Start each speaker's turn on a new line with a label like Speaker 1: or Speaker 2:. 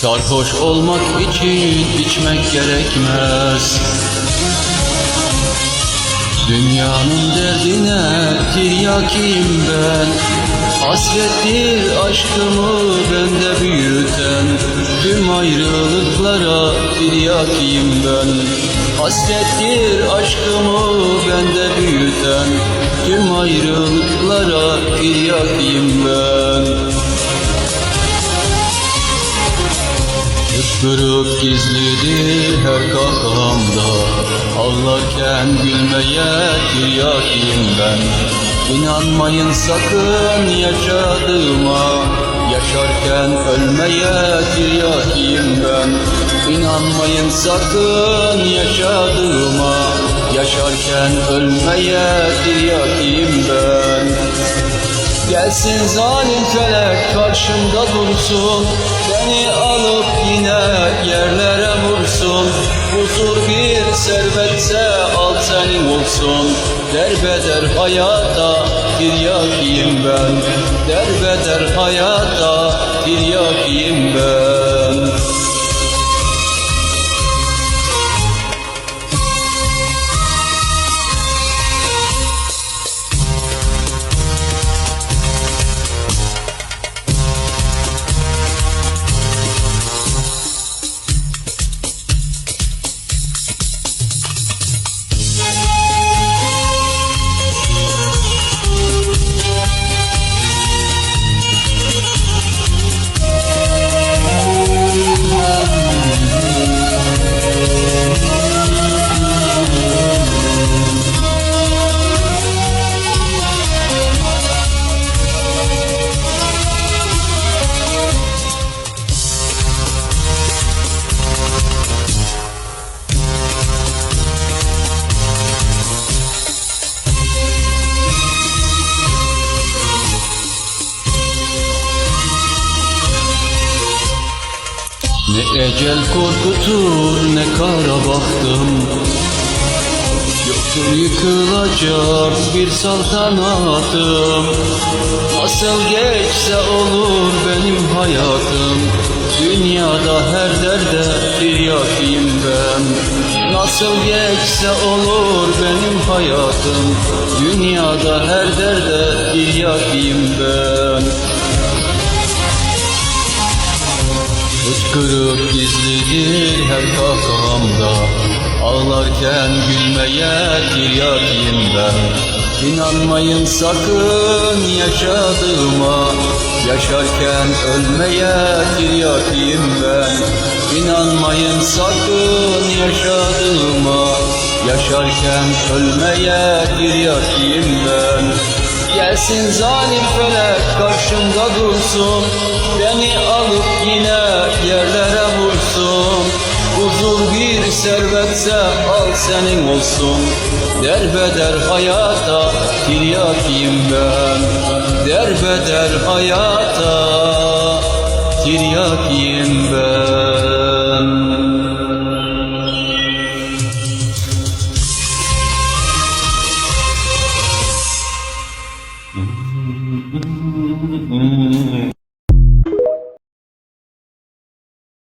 Speaker 1: Sarhoş olmak için içmek gerekmez. Dünyanın derdine tiryakiyim ben. Hasrettir aşkımı bende büyüten. Tüm ayrılıklara tiryakiyim ben. Hasrettir aşkımı bende büyüten. Tüm ayrılıklara tiryakiyim ben. Hıçkırık gizlidir her kahkamda, ağlarken gülmeye tiryakiyim ben. İnanmayın sakın yaşadığıma, yaşarken ölmeye tiryakiyim ben. İnanmayın sakın yaşadığıma, yaşarken ölmeye tiryakiyim ben. Gelsin zalim felek karşımda dursun, beni alıp yine yerlere vursun. Huzur bir servetse al senin olsun. Derbeder hayata tiryakiyim ben. Derbeder hayata tiryakiyim ben. Ne ecel korkutur ne kara baktım. Yoktur yıkılacak bir saltanatım. Nasıl geçse olur benim hayatım. Dünyada her derde tiryakiyim ben. Nasıl geçse olur benim hayatım. Dünyada her derde tiryakiyim ben. Hıçkırık gizlidir her kahkamda, ağlarken gülmeye tiryakiyim ben. İnanmayın sakın yaşadığıma, yaşarken ölmeye tiryakiyim ben. İnanmayın sakın yaşadığıma, yaşarken ölmeye tiryakiyim ben. Gelsin zalim felek karşımda dursun, beni alıp yine yerlere vursun. Huzur bir servetse al senin olsun. Derbeder hayata tiryakiyim ben. Derbeder hayata tiryakiyim ben.